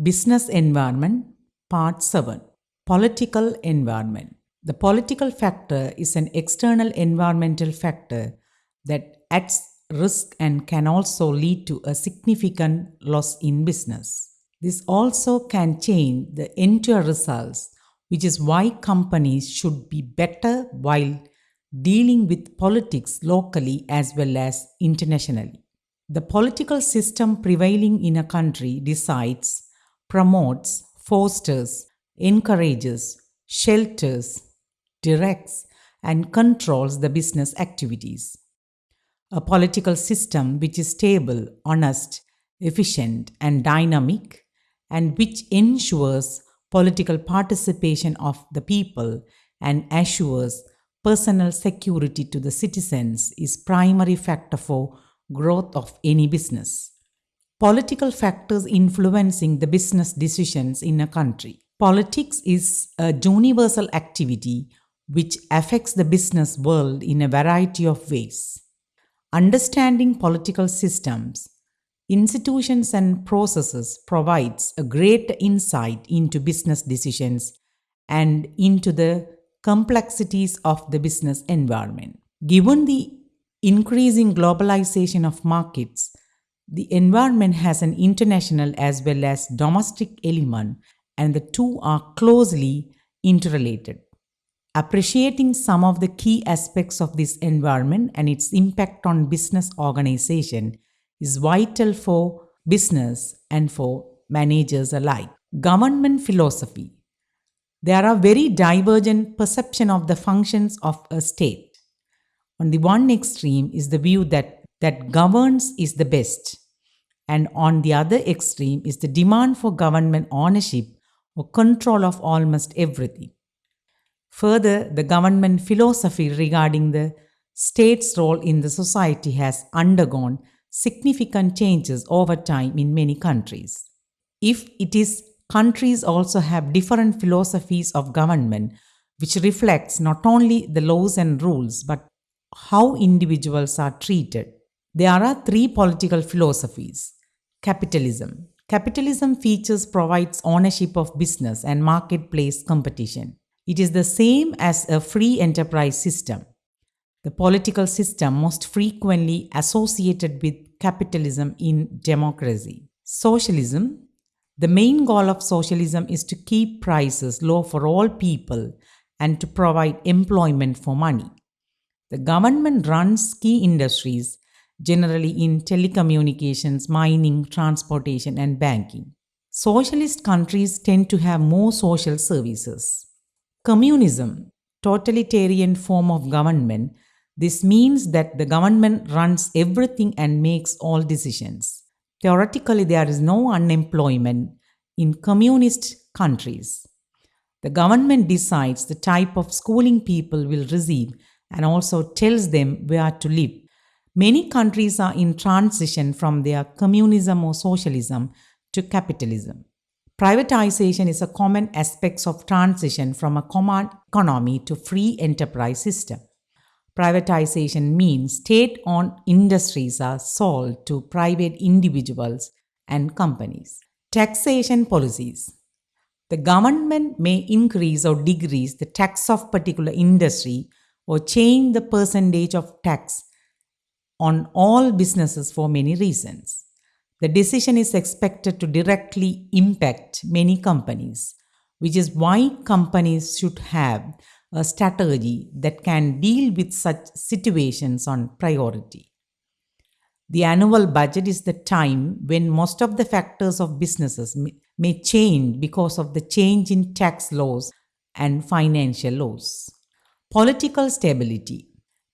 Business Environment, Part 7. Political Environment. The political factor is an external environmental factor that adds risk and can also lead to a significant loss in business. This also can change the entire results, which is why companies should be better while dealing with politics locally as well as internationally. The political system prevailing in a country decides, promotes, fosters, encourages, shelters, directs, and controls the business activities. A political system which is stable, honest, efficient, and dynamic, and which ensures political participation of the people and assures personal security to the citizens is primary factor for growth of any business. Political factors influencing the business decisions in a country. Politics is a universal activity which affects the business world in a variety of ways. Understanding political systems, institutions and processes provides a great insight into business decisions and into the complexities of the business environment. Given the increasing globalization of markets, the environment has an international as well as domestic element, and the two are closely interrelated. Appreciating some of the key aspects of this environment and its impact on business organization is vital for business and for managers alike. Government philosophy. There are very divergent perceptions of the functions of a state. On the one extreme is the view that governs is the best, and on the other extreme is the demand for government ownership or control of almost everything. Further, the government philosophy regarding the state's role in the society has undergone significant changes over time in many countries. If it is, countries also have different philosophies of government, which reflects not only the laws and rules but how individuals are treated. There are three political philosophies. Capitalism. Capitalism features provides ownership of business and marketplace competition. It is the same as a free enterprise system. The political system most frequently associated with capitalism in democracy. Socialism. The main goal of socialism is to keep prices low for all people and to provide employment for money. The government runs key industries, generally in telecommunications, mining, transportation, and banking. Socialist countries tend to have more social services. Communism, totalitarian form of government. This means that the government runs everything and makes all decisions. Theoretically, there is no unemployment in communist countries. The government decides the type of schooling people will receive and also tells them where to live. Many countries are in transition from their communism or socialism to capitalism. Privatization is a common aspect of transition from a command economy to free enterprise system. Privatization means state-owned industries are sold to private individuals and companies. Taxation policies. The government may increase or decrease the tax of particular industry or change the percentage of tax on all businesses for many reasons. The decision is expected to directly impact many companies, which is why companies should have a strategy that can deal with such situations on priority. The annual budget is the time when most of the factors of businesses may change because of the change in tax laws and financial laws. Political stability.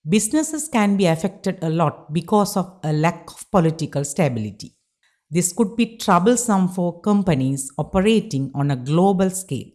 Businesses can be affected a lot because of a lack of political stability. This could be troublesome for companies operating on a global scale.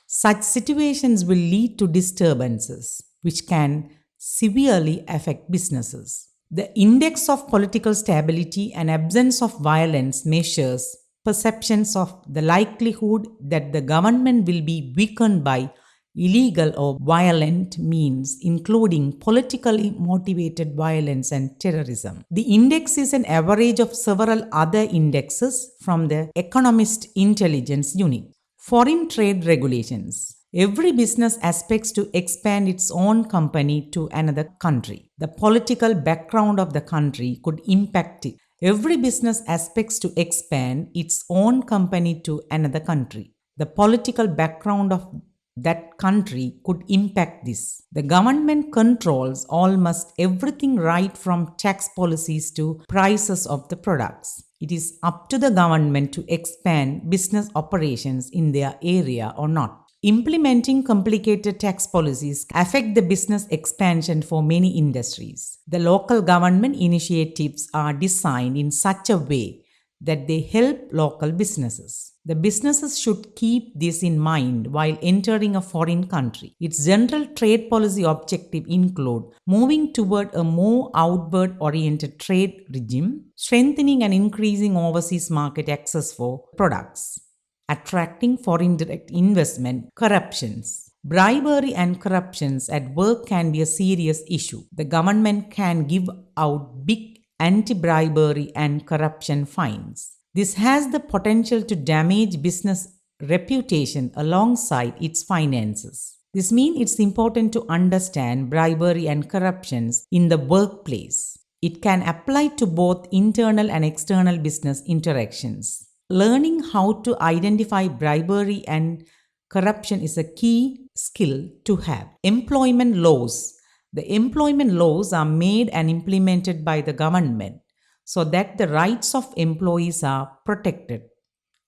Such situations will lead to disturbances, which can severely affect businesses. The index of political stability and absence of violence measures perceptions of the likelihood that the government will be weakened by illegal or violent means, including politically motivated violence and terrorism. The index is an average of several other indexes from the Economist Intelligence Unit. Foreign trade regulations. Every business aspects to expand its own company to another country. The political background of the country could impact it. Every business aspects to expand its own company to another country. The political background of that country could impact this. The government controls almost everything right from tax policies to prices of the products. It is up to the government to expand business operations in their area or not. Implementing complicated tax policies affect the business expansion for many industries. The local government initiatives are designed in such a way that they help local businesses. The businesses should keep this in mind while entering a foreign country. Its general trade policy objective include moving toward a more outward-oriented trade regime, strengthening and increasing overseas market access for products, attracting foreign direct investment, corruptions. Bribery and corruptions at work can be a serious issue. The government can give out big anti-bribery and corruption fines. This has the potential to damage business reputation alongside its finances. This means it's important to understand bribery and corruptions in the workplace. It can apply to both internal and external business interactions. Learning how to identify bribery and corruption is a key skill to have. Employment laws. The employment laws are made and implemented by the government so that the rights of employees are protected.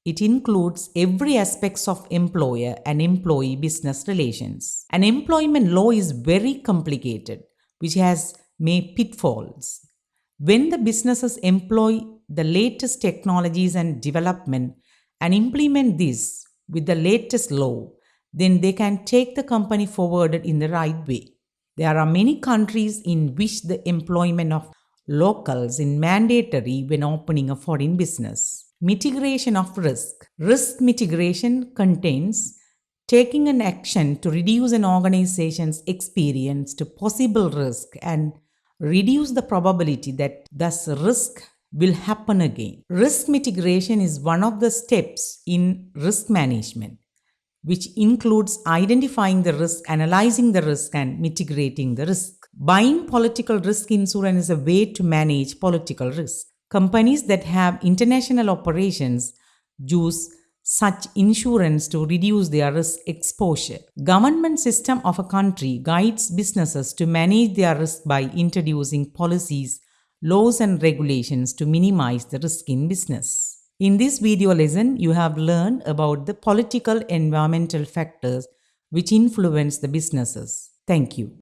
It includes every aspect of employer and employee business relations. An employment law is very complicated, which has many pitfalls. When the businesses employ the latest technologies and development and implement this with the latest law, then they can take the company forward in the right way. There are many countries in which the employment of locals is mandatory when opening a foreign business. Mitigation of risk. Risk mitigation contains taking an action to reduce an organization's experience to possible risk and reduce the probability that this risk will happen again. Risk mitigation is one of the steps in risk management, which includes identifying the risk, analyzing the risk, and mitigating the risk. Buying political risk insurance is a way to manage political risk. Companies that have international operations use such insurance to reduce their risk exposure. Government system of a country guides businesses to manage their risk by introducing policies, laws, and regulations to minimize the risk in business. In this video lesson, you have learned about the political environmental factors which influence the businesses. Thank you.